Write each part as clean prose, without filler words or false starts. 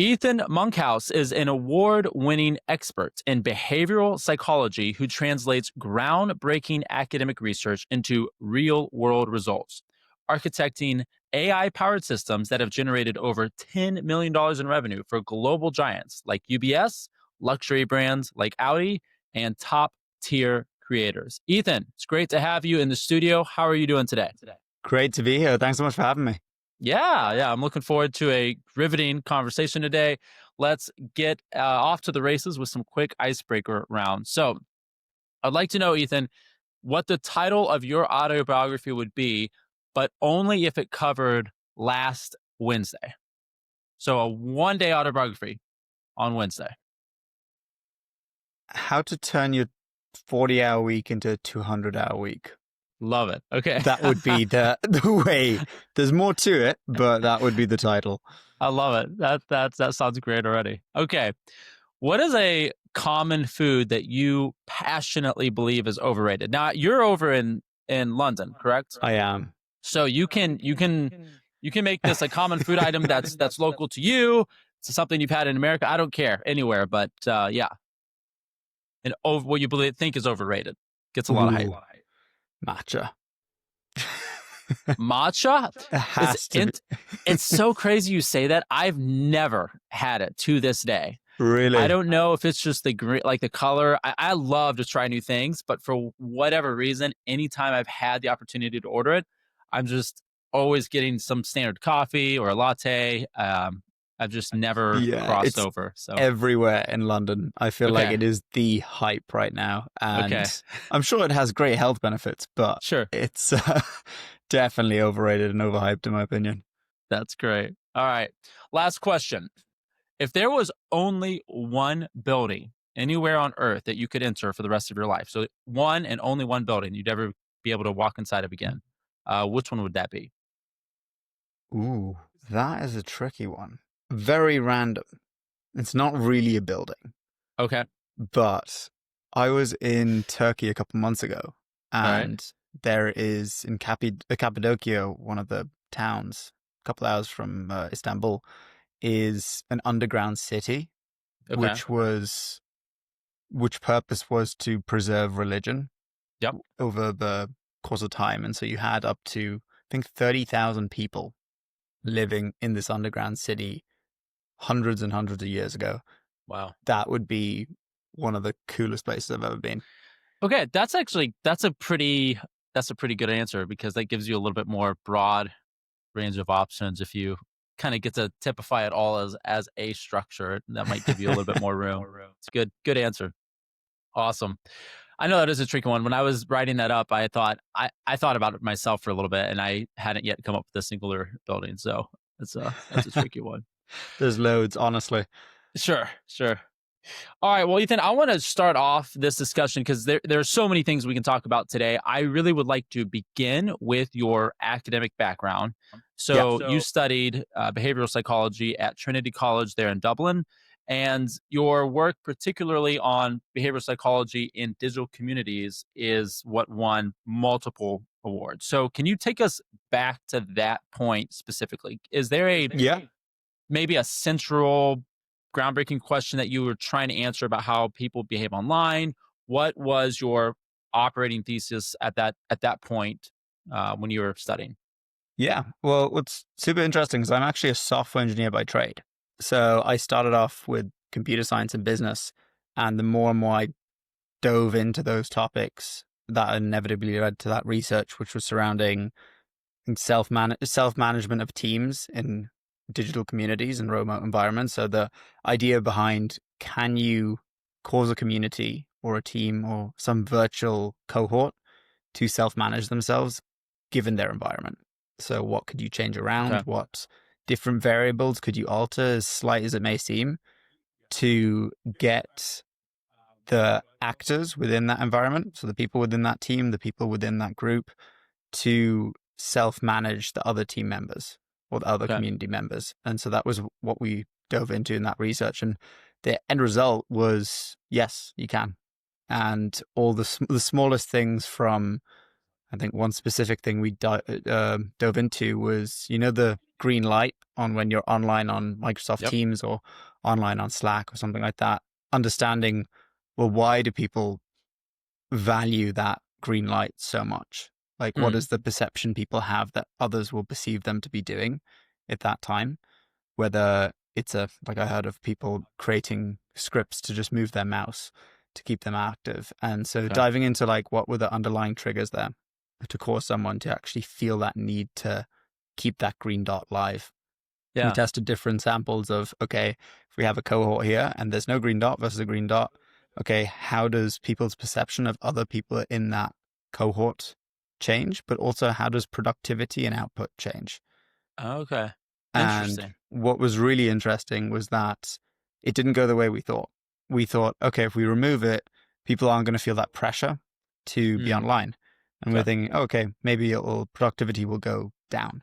Ethan Monkhouse is an award-winning expert in behavioral psychology who translates groundbreaking academic research into real-world results, architecting AI-powered systems that have generated over $10 million in revenue for global giants like UBS, luxury brands like Audi, and top-tier creators. Ethan, it's great to have you in the studio. How are you doing today? Great to be here. Thanks so much for having me. Yeah. I'm looking forward to a riveting conversation today. Let's get off to the races with some quick icebreaker rounds. So I'd like to know, Ethan, what the title of your autobiography would be, but only if it covered last Wednesday. So a one-day autobiography on Wednesday. How to turn your 40-hour week into a 200-hour week. Love it. Okay. That would be the way. There's more to it, but that would be the title. I love it. That sounds great already. Okay. What is a common food that you passionately believe is overrated? Now, you're over in London, correct? I am. So you can make this a common food item that's local to you. It's something you've had in America. I don't care anywhere, but yeah. And what you think is overrated gets a lot of hype. Matcha. Matcha? It has to be. It's so crazy you say that. I've never had it to this day. Really? I don't know if it's just the green, like the color. I love to try new things, but for whatever reason, anytime I've had the opportunity to order it, I'm just always getting some standard coffee or a latte. I've just never crossed over. So everywhere in London, I feel like it is the hype right now, and I'm sure it has great health benefits, but it's definitely overrated and overhyped in my opinion. That's great. All right, last question. If there was only one building anywhere on Earth that you could enter for the rest of your life, so one and only one building you'd ever be able to walk inside of again, which one would that be? Ooh, that is a tricky one. Very random. It's not really a building. Okay. But I was in Turkey a couple months ago, and there is in Cappadocia, one of the towns, a couple hours from Istanbul, is an underground city, which purpose was to preserve religion over the course of time. And so you had up to, I think, 30,000 people living in this underground city hundreds and hundreds of years ago. Wow. That would be one of the coolest places I've ever been. Okay, that's a pretty good answer, because that gives you a little bit more broad range of options. If you kind of get to typify it all as a structure, that might give you a little bit more room. It's good answer. Awesome. I know that is a tricky one. When I was writing that up, I thought about it myself for a little bit, and I hadn't yet come up with a singular building. So that's a tricky one. There's loads, honestly. Sure. All right. Well, Ethan, I want to start off this discussion because there are so many things we can talk about today. I really would like to begin with your academic background. So you studied behavioral psychology at Trinity College there in Dublin, and your work particularly on behavioral psychology in digital communities is what won multiple awards. So can you take us back to that point specifically? Is there maybe a central groundbreaking question that you were trying to answer about how people behave online? What was your operating thesis at that point when you were studying? Yeah, well, what's super interesting is I'm actually a software engineer by trade. So I started off with computer science and business, and the more and more I dove into those topics, that inevitably led to that research, which was surrounding self-management of teams in digital communities and remote environments. So the idea behind, can you cause a community or a team or some virtual cohort to self-manage themselves given their environment? So what could you change around? Okay. What different variables could you alter, as slight as it may seem, to get the actors within that environment, so the people within that team, the people within that group, to self-manage the other team members or the other community members? And so that was what we dove into in that research. And the end result was, yes, you can. And all the smallest things from I think one specific thing we dove into was, the green light on when you're online on Microsoft Yep. Teams or online on Slack or something like that. Understanding, well, why do people value that green light so much? Like, what Mm, is the perception people have that others will perceive them to be doing at that time? Whether it's like I heard of people creating scripts to just move their mouse to keep them active. And so okay. diving into like what were the underlying triggers there to cause someone to actually feel that need to keep that green dot live. We Yeah. tested different samples of, okay, if we have a cohort here and there's no green dot versus a green dot, okay, how does people's perception of other people in that cohort change? But also, how does productivity and output change? Okay. And Interesting. what was really interesting was that it didn't go the way we thought. We thought, okay, if we remove it, people aren't going to feel that pressure to be Mm, online. And we're okay. thinking, okay, maybe productivity will go down.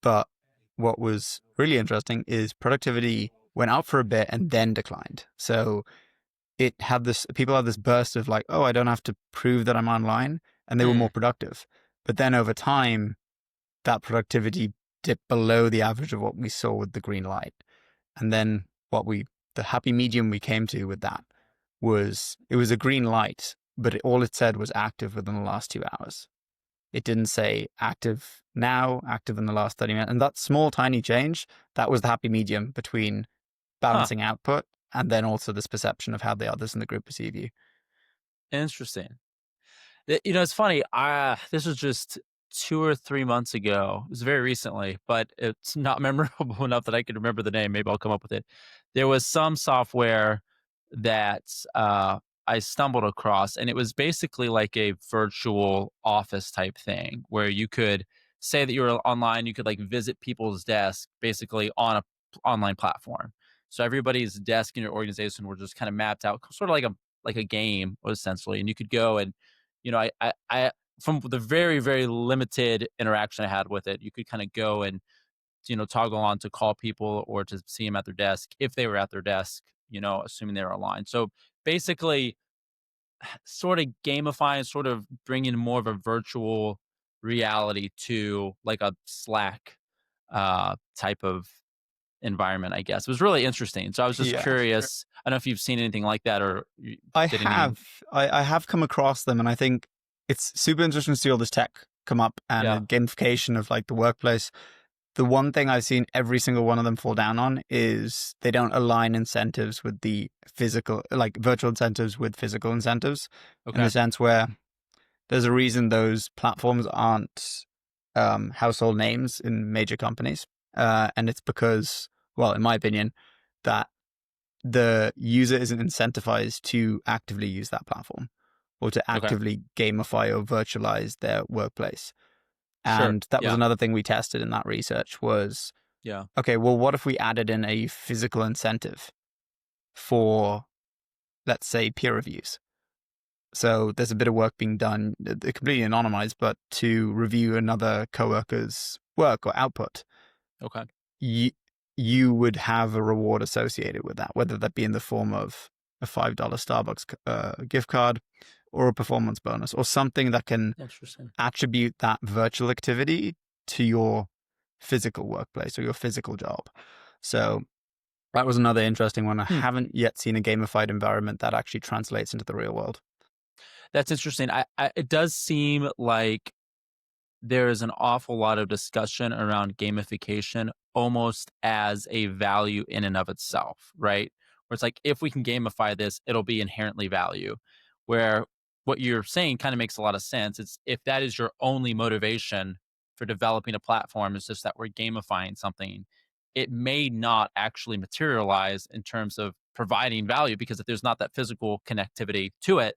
But what was really interesting is productivity went up for a bit and then declined. So people had this burst of like, oh, I don't have to prove that I'm online. And they were more Mm, productive. But then over time, that productivity dipped below the average of what we saw with the green light. And then the happy medium we came to with that was it was a green light, but all it said was active within the last 2 hours. It didn't say active now, active in the last 30 minutes. And that small, tiny change, that was the happy medium between huh. balancing output and then also this perception of how the others in the group perceive you. Interesting. It's funny. This was just 2 or 3 months ago. It was very recently, but it's not memorable enough that I can remember the name. Maybe I'll come up with it. There was some software that I stumbled across, and it was basically like a virtual office type thing where you could say that you were online. You could like visit people's desks basically on a online platform. So everybody's desk in your organization were just kind of mapped out, sort of like a game essentially, and you could go and I from the very, very limited interaction I had with it, you could kind of go and, toggle on to call people or to see them at their desk if they were at their desk, assuming they were aligned. So basically, sort of gamifying, sort of bringing more of a virtual reality to like a Slack type of environment, I guess. It was really interesting. So I was just Yeah. curious. I don't know if you've seen anything like that or you I did any. have. I have come across them, and I think it's super interesting to see all this tech come up and the Yeah. gamification of like the workplace. The one thing I've seen every single one of them fall down on is they don't align incentives with the physical, like virtual incentives with physical incentives, in the Okay. sense where there's a reason those platforms aren't household names in major companies. And it's because, well, in my opinion, that the user isn't incentivized to actively use that platform or to Okay. actively gamify or virtualize their workplace. Sure. And that was Yeah. another thing we tested in that research was, Yeah. okay, well, what if we added in a physical incentive for, let's say, peer reviews? So there's a bit of work being done, completely anonymized, but to review another coworker's work or output. Okay. You, you would have a reward associated with that, whether that be in the form of a $5 Starbucks gift card or a performance bonus or something that can Interesting. attribute that virtual activity to your physical workplace or your physical job. So that was another interesting one. I Hmm. haven't yet seen a gamified environment that actually translates into the real world. That's interesting. It does seem like there is an awful lot of discussion around gamification almost as a value in and of itself, right? Where it's like, if we can gamify this, it'll be inherently value. Where what you're saying kind of makes a lot of sense. It's if that is your only motivation for developing a platform, is just that we're gamifying something, it may not actually materialize in terms of providing value because if there's not that physical connectivity to it,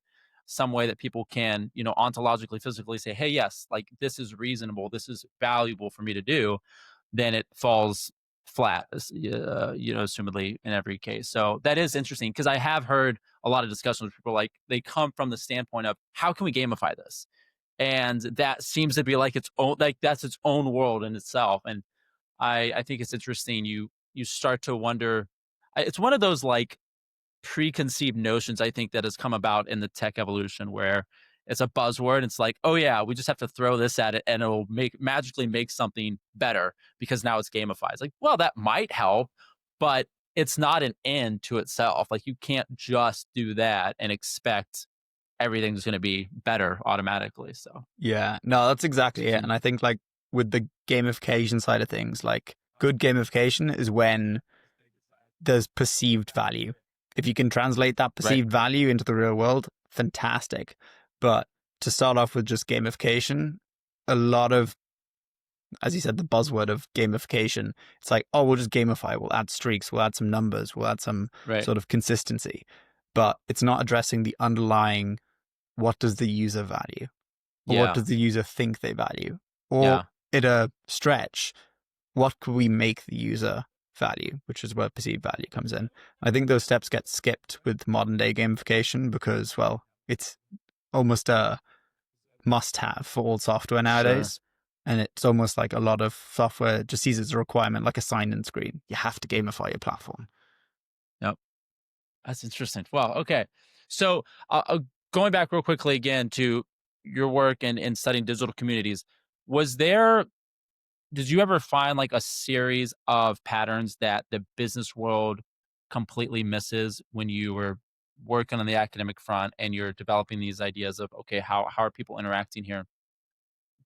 some way that people can, ontologically, physically say, hey, yes, like this is reasonable, this is valuable for me to do, then it falls flat, assumedly in every case. So that is interesting because I have heard a lot of discussions with people like they come from the standpoint of how can we gamify this? And that seems to be like its own, like that's its own world in itself. And I think it's interesting. You start to wonder. It's one of those like preconceived notions I think that has come about in the tech evolution where it's a buzzword. It's like, oh yeah, we just have to throw this at it and it'll magically make something better because now it's gamified. It's like, well, that might help, but it's not an end to itself. Like you can't just do that and expect everything's going to be better automatically. So Yeah, no, that's exactly it. And I think like with the gamification side of things, like good gamification is when there's perceived value. If you can translate that right, perceived value into the real world, fantastic. But to start off with just gamification, a lot of, as you said, the buzzword of gamification, it's like, oh, we'll just gamify, we'll add streaks, we'll add some numbers, we'll add some right, sort of consistency. But it's not addressing the underlying, what does the user value? Or what yeah, does the user think they value? Or yeah, at a stretch, what could we make the user value, which is where perceived value comes in. I think those steps get skipped with modern day gamification because, well, it's almost a must have for all software sure, nowadays. And it's almost like a lot of software just sees it as a requirement, like a sign in screen. You have to gamify your platform. yep. That's interesting. Wow. Okay. So going back real quickly again to your work and in studying digital communities, was there, did you ever find like a series of patterns that the business world completely misses when you were working on the academic front and you're developing these ideas of, okay, how are people interacting here?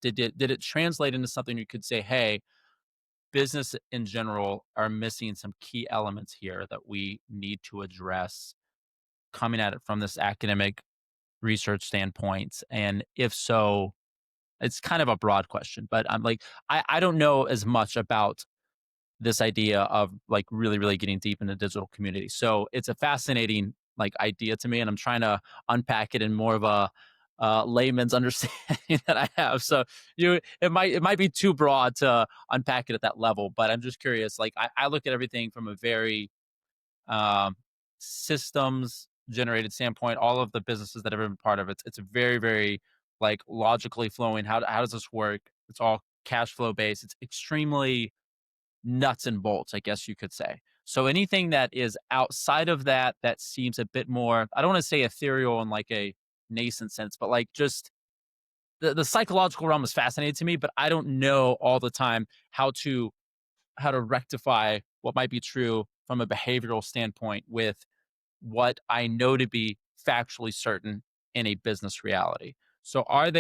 Did it translate into something you could say, hey, business in general are missing some key elements here that we need to address coming at it from this academic research standpoint? And if so, it's kind of a broad question, but I'm like, I don't know as much about this idea of like really, really getting deep into digital community. So it's a fascinating like idea to me, and I'm trying to unpack it in more of a layman's understanding that I have. So it might be too broad to unpack it at that level, but I'm just curious. Like I look at everything from a very um, systems generated standpoint. All of the businesses that have been part of it, it's very, very like logically flowing. How does this work? It's all cash flow based. It's extremely nuts and bolts, I guess you could say. So anything that is outside of that, that seems a bit more, I don't want to say ethereal in like a nascent sense, but like just the psychological realm is fascinating to me, but I don't know all the time how to rectify what might be true from a behavioral standpoint with what I know to be factually certain in a business reality. So were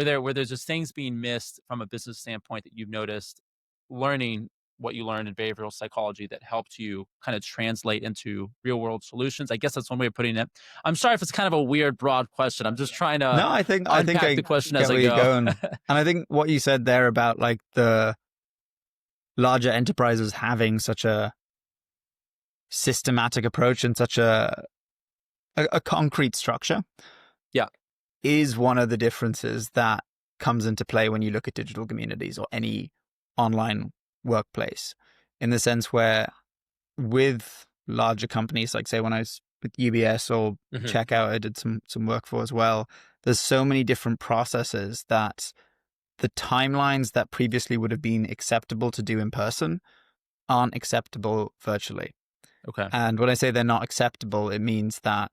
there just things being missed from a business standpoint that you've noticed learning what you learned in behavioral psychology that helped you kind of translate into real world solutions? I guess that's one way of putting it. I'm sorry if it's kind of a weird, broad question. I'm just trying to No, I think unpack I the question get as I where you're go. going. And I think what you said there about like the larger enterprises having such a systematic approach and such a concrete structure Yeah. is one of the differences that comes into play when you look at digital communities or any online workplace, in the sense where with larger companies, like say when I was with UBS or Hmm. Checkout, I did some work for as well. There's so many different processes that the timelines that previously would have been acceptable to do in person aren't acceptable virtually. Okay. And when I say they're not acceptable, it means that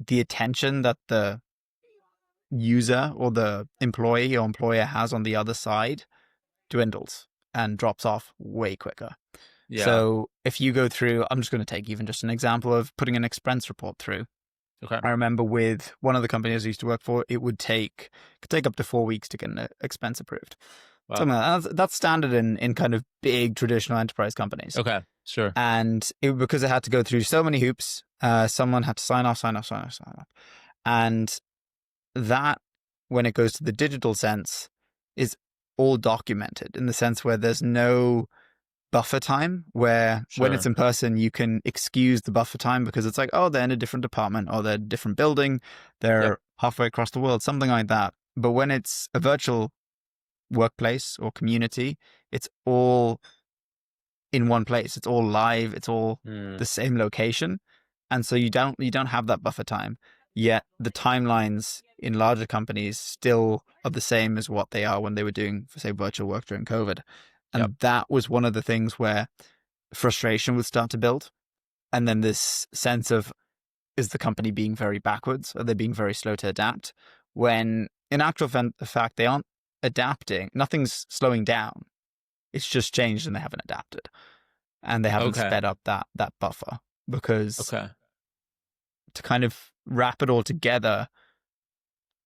the attention that the user or the employee or employer has on the other side dwindles and drops off way quicker. Yeah. So if you go through, I'm just going to take even just an example of putting an expense report through. Okay. I remember with one of the companies I used to work for, it could take up to 4 weeks to get an expense approved. Wow. Something like that. That's standard in kind of big traditional enterprise companies. Okay. Sure. And because it had to go through so many hoops, someone had to sign off. And that, when it goes to the digital sense, is all documented in the sense where there's no buffer time, where when it's Sure. in person, you can excuse the buffer time because it's like, oh, they're in a different department or they're a different building, Yep. they're halfway across the world, something like that. But when it's a virtual workplace or community, it's all in one place. It's all live. It's all Mm. the same location. And so you don't have that buffer time. Yet the timelines in larger companies still are the same as what they are when they were doing, say, virtual work during COVID. Yep. And that was one of the things where frustration would start to build. And then this sense of, is the company being very backwards? Are they being very slow to adapt? When in actual fact, they aren't adapting. Nothing's slowing down. It's just changed and they haven't adapted. And they haven't Okay. sped up that buffer, because Okay. to kind of wrap it all together,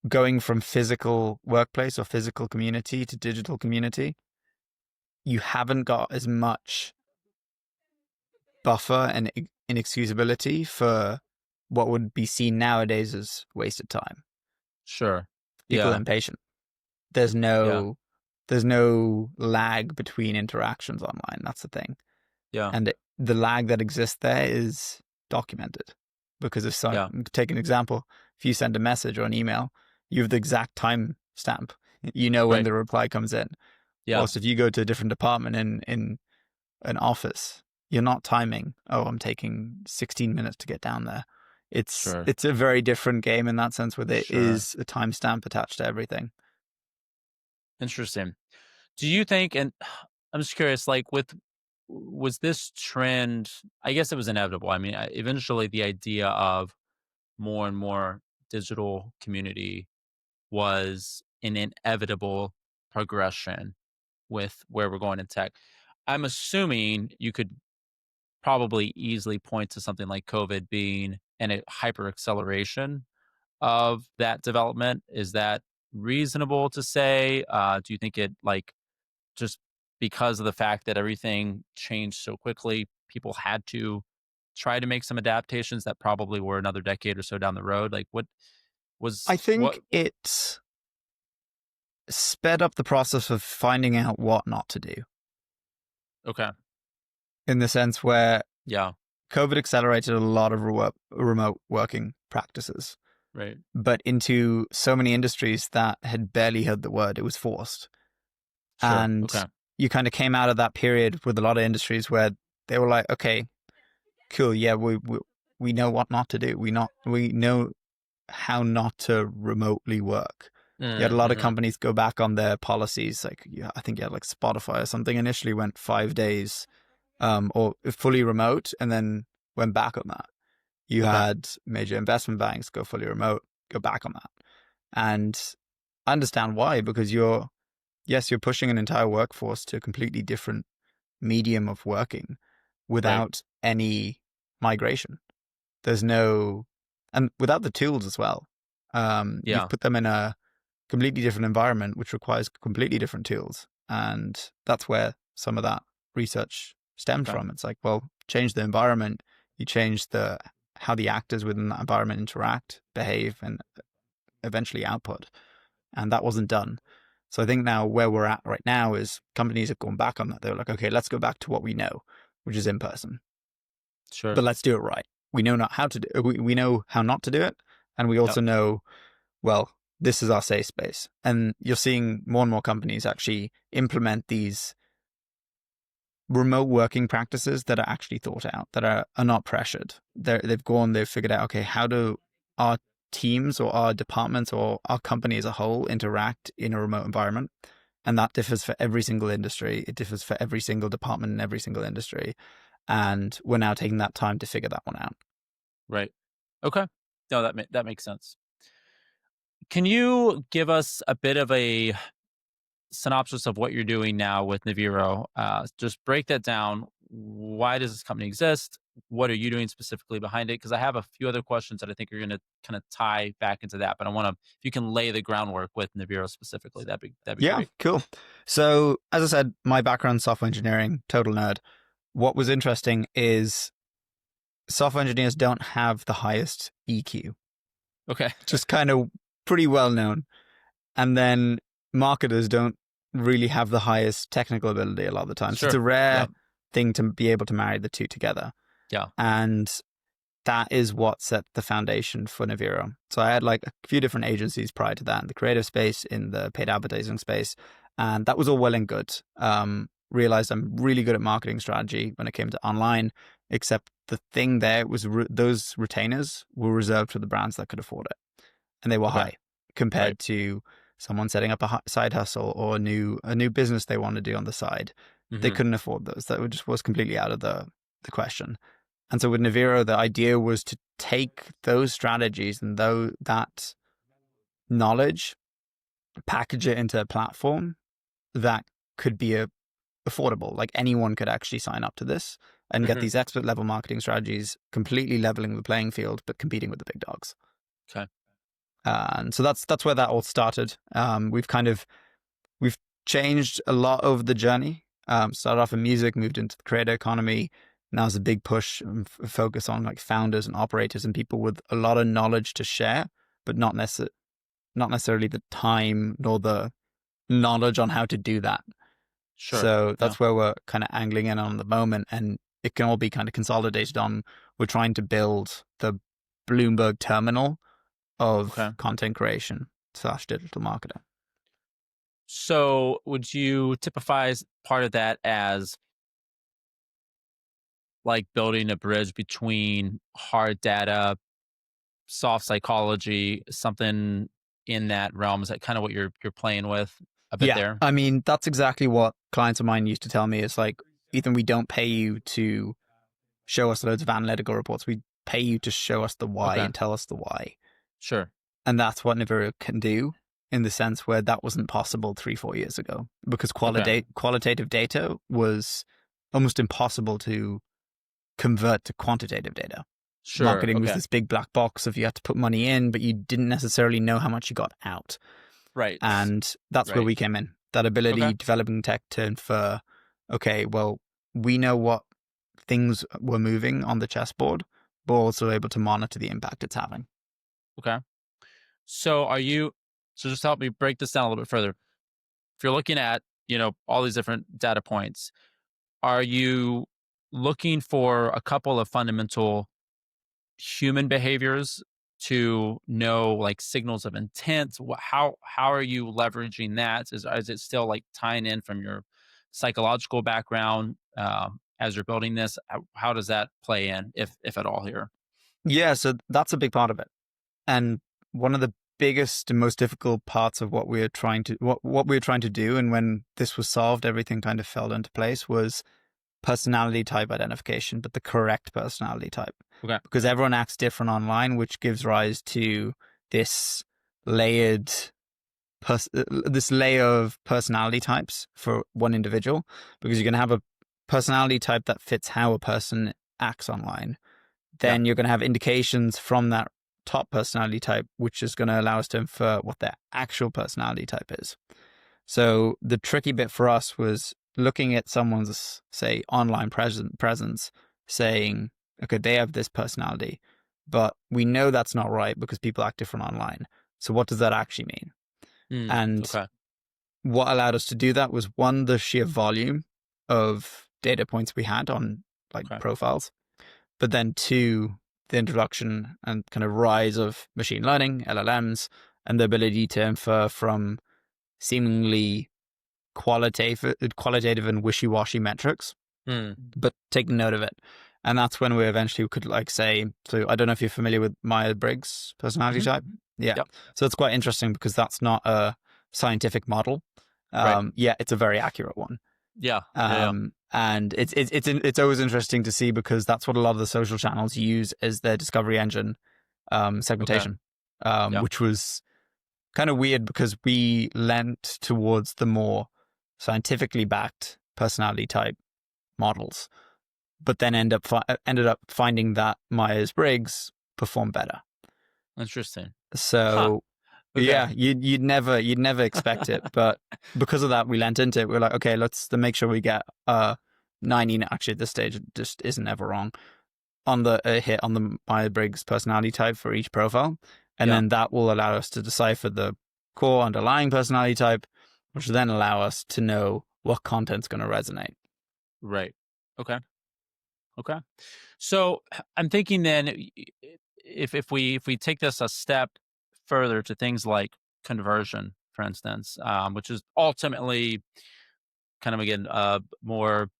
going from physical workplace or physical community to digital community, you haven't got as much buffer and inexcusability for what would be seen nowadays as wasted time. Sure. People are Yeah. impatient. There's Yeah. no lag between interactions online. That's the thing. Yeah. And the lag that exists there is documented, because if Yeah. take an example, if you send a message or an email, you have the exact time stamp. You know when Right. the reply comes in. Yeah. Whilst if you go to a different department in an office, you're not timing. Oh, I'm taking 16 minutes to get down there. Sure. It's a very different game in that sense, where there Sure. is a timestamp attached to everything. Interesting. Do you think, and I'm just curious, like was this trend, I guess it was inevitable. I mean, eventually the idea of more and more digital community was an inevitable progression with where we're going in tech. I'm assuming you could probably easily point to something like COVID being a hyper acceleration of that development. Is that reasonable to say? Do you think it, like, just because of the fact that everything changed so quickly, people had to try to make some adaptations that probably were another decade or so down the road? Like, I what? think it sped up the process of finding out what not to do, Okay. in the sense where Yeah. COVID accelerated a lot of remote working practices, Right. but into so many industries that had barely heard the word. It was forced. Sure. And Okay. you kind of came out of that period with a lot of industries where they were like, okay, cool, yeah, we know what not to do. We know how not to remotely work. You had a lot of Mm-hmm. companies go back on their policies. Like, yeah, I think you had like Spotify or something initially went 5 days or fully remote, and then went back on that. You Okay. had major investment banks go fully remote, go back on that. And I understand why, because you're pushing an entire workforce to a completely different medium of working Right. without any migration. There's no, and without the tools as well. You've Yeah. put them in a completely different environment, which requires completely different tools. And that's where some of that research stemmed Okay. from. It's like, well, change the environment, you change how the actors within that environment interact, behave, and eventually output. And that wasn't done. So I think now where we're at right now is companies have gone back on that. They're like, okay, let's go back to what we know, which is in person, Sure. but let's do it right. We know not how to do. We know how not to do it, and we Yep. also know, well, this is our safe space. And you're seeing more and more companies actually implement these remote working practices that are actually thought out, that are not pressured. They've figured out, okay, how do our teams or our departments or our company as a whole interact in a remote environment? And that differs for every single industry. It differs for every single department in every single industry. And we're now taking that time to figure that one out. Right. Okay. No, that makes sense. Can you give us a bit of a synopsis of what you're doing now with Naviro? Just break that down. Why does this company exist? What are you doing specifically behind it? Because I have a few other questions that I think are going to kind of tie back into that. But I want to, if you can lay the groundwork with Naviro specifically, that'd be Yeah, great. cool. So, as I said, my background software engineering, total nerd. What was interesting is software engineers don't have the highest EQ, Okay. just kind of pretty well known. And then marketers don't really have the highest technical ability a lot of the time. So it's Sure. a rare Yeah. thing to be able to marry the two together. Yeah. And that is what set the foundation for Naviro. So I had like a few different agencies prior to that, in the creative space, in the paid advertising space. And that was all well and good. Realized I'm really good at marketing strategy when it came to online, except the thing there was those retainers were reserved for the brands that could afford it. And they were Okay. high compared Right. to someone setting up a side hustle or a new business they want to do on the side. They Mm-hmm. couldn't afford those. That just was completely out of the question. And so with Naviro, the idea was to take those strategies and that knowledge, package it into a platform that could be affordable. Like anyone could actually sign up to this and get Mhm. these expert level marketing strategies, completely leveling the playing field, but competing with the big dogs. Okay. And so that's where that all started. We've changed a lot over the journey. Started off in music, moved into the creator economy. Now there's a big push and focus on like founders and operators and people with a lot of knowledge to share, but not necessarily the time nor the knowledge on how to do that. Sure. So Yeah. that's where we're kind of angling in on the moment, and it can all be kind of consolidated on. We're trying to build the Bloomberg terminal of Okay. content creation / digital marketing. So would you typify part of that as like building a bridge between hard data, soft psychology, something in that realm? Is that kind of what you're playing with a bit Yeah, there? I mean that's exactly what clients of mine used to tell me. It's like, Ethan, we don't pay you to show us loads of analytical reports. We pay you to show us the why Okay. and tell us the why. Sure. And that's what Naviro can do, in the sense where that wasn't possible 3-4 years ago, because Okay. qualitative data was almost impossible to convert to quantitative data. Sure. Marketing was Okay. this big black box of you had to put money in, but you didn't necessarily know how much you got out. Right. And that's where Right. we came in. That Okay. ability, developing tech to infer, okay, well, we know what things were moving on the chessboard, but also able to monitor the impact it's having. Okay. So just help me break this down a little bit further. If you're looking at, all these different data points, are you looking for a couple of fundamental human behaviors to know like signals of intent? How are you leveraging that? Is it still like tying in from your psychological background as you're building this? How does that play in, if at all here? Yeah, so that's a big part of it. And one of the biggest and most difficult parts of what we were trying to do, and when this was solved, everything kind of fell into place, was personality type identification, but the correct personality type. Okay. Because everyone acts different online, which gives rise to this layered this layer of personality types for one individual, because you're going to have a personality type that fits how a person acts online. Yeah. Then you're going to have indications from that top personality type, which is going to allow us to infer what their actual personality type is. So the tricky bit for us was looking at someone's, say, online presence, saying, okay, they have this personality, but we know that's not right because people act different online. So what does that actually mean? And Okay. what allowed us to do that was, one, the sheer volume of data points we had on like Okay. profiles, but then two, the introduction and kind of rise of machine learning, LLMs, and the ability to infer from seemingly qualitative and wishy-washy metrics, Hmm. but take note of it. And that's when we eventually could like say, so I don't know if you're familiar with Myers-Briggs personality Hmm. type. Yeah. Yep. So it's quite interesting because that's not a scientific model. Right. Yeah, it's a very accurate one. Yeah. Yeah. And it's always interesting to see, because that's what a lot of the social channels use as their discovery engine, Okay. segmentation, Yeah. which was kind of weird because we lent towards the more scientifically backed personality type models, but then ended up finding that Myers-Briggs performed better. Interesting. Huh. So Okay. yeah, you'd never expect it, but because of that, we lent into it. We're like, okay, let's make sure we get 90. Actually, at this stage, it just isn't ever wrong on the hit on the Myers-Briggs personality type for each profile, and Yeah. then that will allow us to decipher the core underlying personality type, which will then allow us to know what content's going to resonate. Right. Okay. Okay. So I'm thinking then, if we take this a step further to things like conversion, for instance, which is ultimately kind of again more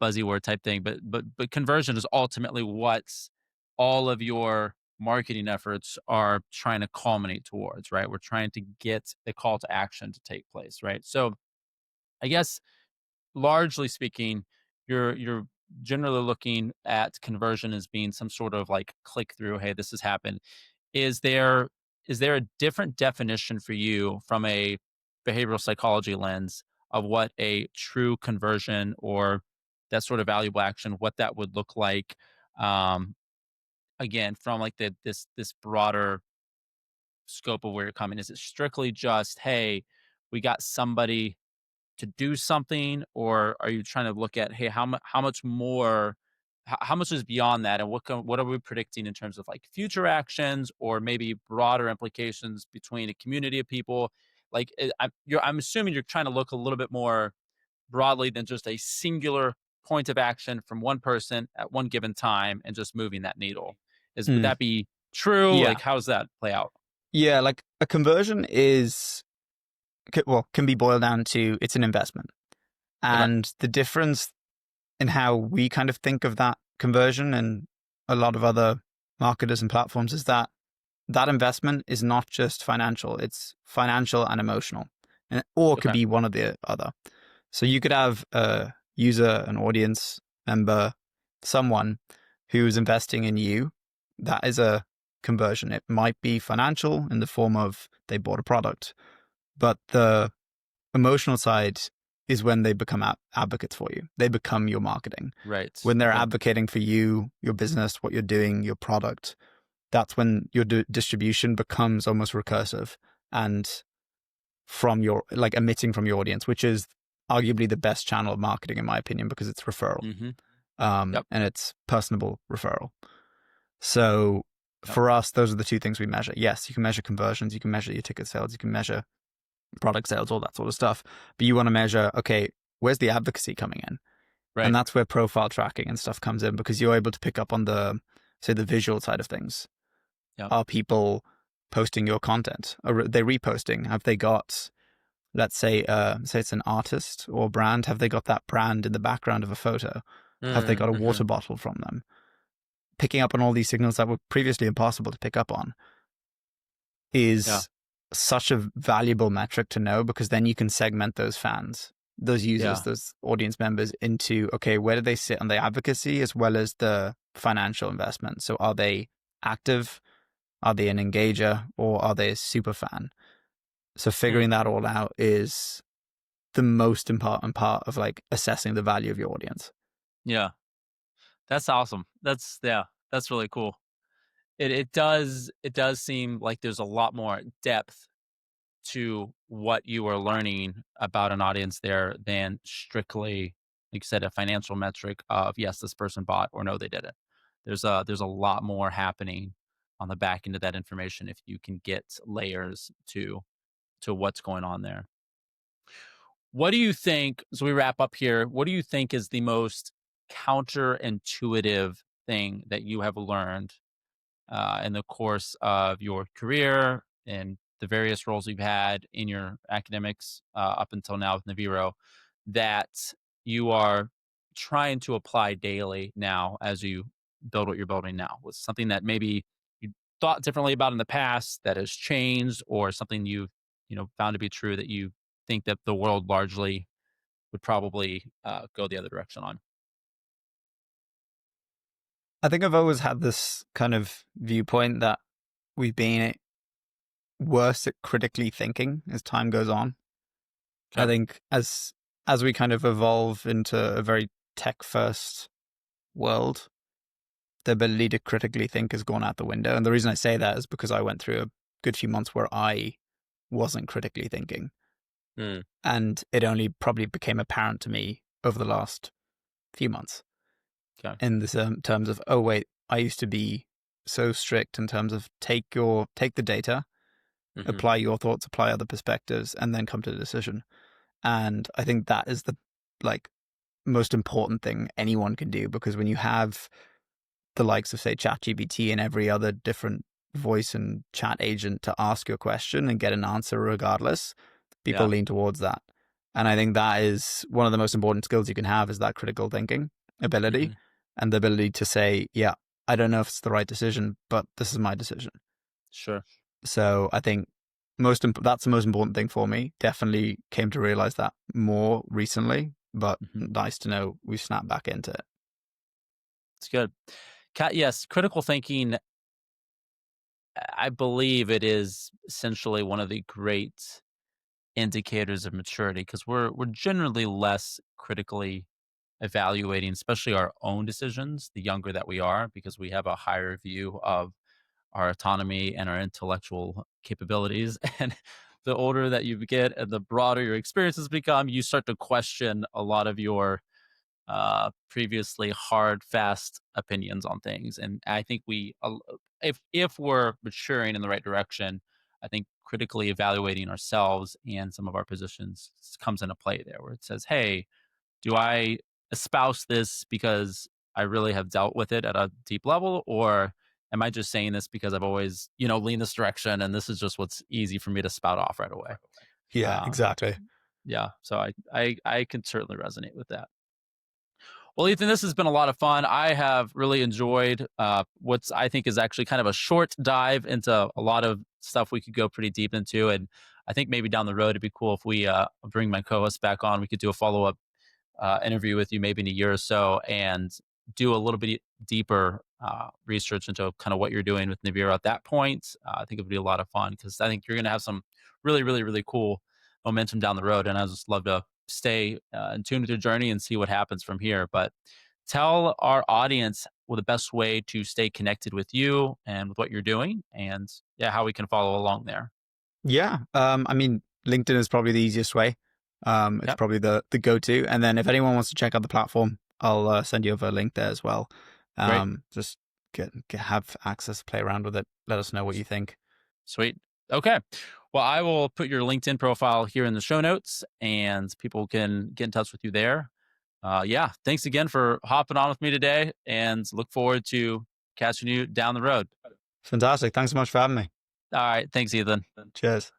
buzzword type thing, but conversion is ultimately what all of your marketing efforts are trying to culminate towards, right? We're trying to get the call to action to take place, right? So I guess largely speaking, you're generally looking at conversion as being some sort of like click through, hey, this has happened. Is there is there a different definition for you from a behavioral psychology lens of what a true conversion or that sort of valuable action, what that would look like? Um, Again, from like this broader scope of where you're coming. Is it strictly just, hey, we got somebody to do something, or are you trying to look at, hey, how much more, how much is beyond that, and what are we predicting in terms of like future actions or maybe broader implications between a community of people? Like, I'm assuming you're trying to look a little bit more broadly than just a singular point of action from one person at one given time and just moving that needle. Would Mm, that be true? yeah. Like, how does that play out? Yeah, like a conversion can be boiled down to it's an investment. Okay. And the difference in how we kind of think of that conversion and a lot of other marketers and platforms is that that investment is not just financial, it's financial and emotional, or it could Okay. be one or the other. So you could have a user, an audience member, someone who's investing in you. That is a conversion. It might be financial in the form of they bought a product, but the emotional side is when they become advocates for you. They become your marketing. Right. When they're Okay. advocating for you, your business, what you're doing, your product, that's when your distribution becomes almost recursive and from your, like, emitting from your audience, which is arguably the best channel of marketing in my opinion because it's referral, Mm-hmm. Yep. and it's personable referral. So Yep. for us, those are the two things we measure. Yes, you can measure conversions, you can measure your ticket sales, you can measure product sales, all that sort of stuff. But you want to measure, okay, where's the advocacy coming in? And Right. that's where profile tracking and stuff comes in because you're able to pick up on the, say, the visual side of things. Yep. Are people posting your content? Are they reposting? Have they got, let's say, say it's an artist or brand, have they got that brand in the background of a photo? Have they got a Mm-hmm. water bottle from them? Picking up on all these signals that were previously impossible to pick up on Yeah. is such a valuable metric to know because then you can segment those fans, those users, Yeah. those audience members into, okay, where do they sit on the advocacy as well as the financial investment? So are they active? Are they an engager or are they a super fan? So Hmm. figuring that all out is the most important part of like assessing the value of your audience. Yeah. That's awesome. Yeah. That's really cool. It does seem like there's a lot more depth to what you are learning about an audience there than strictly, like you said, a financial metric of yes, this person bought or no, they didn't. There's a lot more happening on the back end of that information if you can get layers to what's going on there. What do you think, as we wrap up here, what do you think is the most counterintuitive thing that you have learned in the course of your career and the various roles you've had in your academics up until now with Naviro that you are trying to apply daily now as you build what you're building now? Was something that maybe you thought differently about in the past that has changed, or something you've found to be true that you think that the world largely would probably go the other direction on? I think I've always had this kind of viewpoint that we've been worse at critically thinking as time goes on. I Okay. think as we kind of evolve into a very tech first world, the ability to critically think has gone out the window. And the reason I say that is because I went through a good few months where I wasn't critically thinking. Mm, And it only probably became apparent to me over the last few months okay. in this terms of, oh, wait, I used to be so strict in terms of take the data, Hmm. apply your thoughts, apply other perspectives, and then come to a decision. And I think that is the like most important thing anyone can do because when you have the likes of say ChatGPT and every other different voice and chat agent to ask your question and get an answer regardless, people Yeah. lean towards that. And I think that is one of the most important skills you can have is that critical thinking ability Hmm. and the ability to say, yeah, I don't know if it's the right decision, but this is my decision. Sure. So I think that's the most important thing for me. Definitely came to realize that more recently, but Hmm. nice to know we snapped back into it. It's good. Yes, critical thinking, I believe it is essentially one of the great indicators of maturity because we're generally less critically evaluating, especially our own decisions, the younger that we are, because we have a higher view of our autonomy and our intellectual capabilities. And the older that you get and the broader your experiences become, you start to question a lot of your previously hard, fast opinions on things. And I think if we're maturing in the right direction, I think critically evaluating ourselves and some of our positions comes into play there, where it says, "Hey, do I espouse this because I really have dealt with it at a deep level, or am I just saying this because I've always, leaned this direction, and this is just what's easy for me to spout off right away?" Yeah, Um, exactly. yeah, so I can certainly resonate with that. Well, Ethan, this has been a lot of fun. I have really enjoyed what's I think is actually kind of a short dive into a lot of stuff we could go pretty deep into, and I think maybe down the road it'd be cool if we bring my co-host back on. We could do a follow up interview with you maybe in a year or so and do a little bit deeper research into kind of what you're doing with Naviro at that point. I think it would be a lot of fun because I think you're going to have some really, really, really cool momentum down the road. And I just love to stay in tune with your journey and see what happens from here. But tell our audience the best way to stay connected with you and with what you're doing and yeah, how we can follow along there. Yeah. I mean, LinkedIn is probably the easiest way. It's Yep. probably the go-to. And then if anyone wants to check out the platform, I'll send you over a link there as well. Great. Just have access, play around with it. Let us know what you think. Sweet. Okay. Well, I will put your LinkedIn profile here in the show notes and people can get in touch with you there. Yeah. Thanks again for hopping on with me today and look forward to catching you down the road. Fantastic. Thanks so much for having me. All right. Thanks, Ethan. Cheers.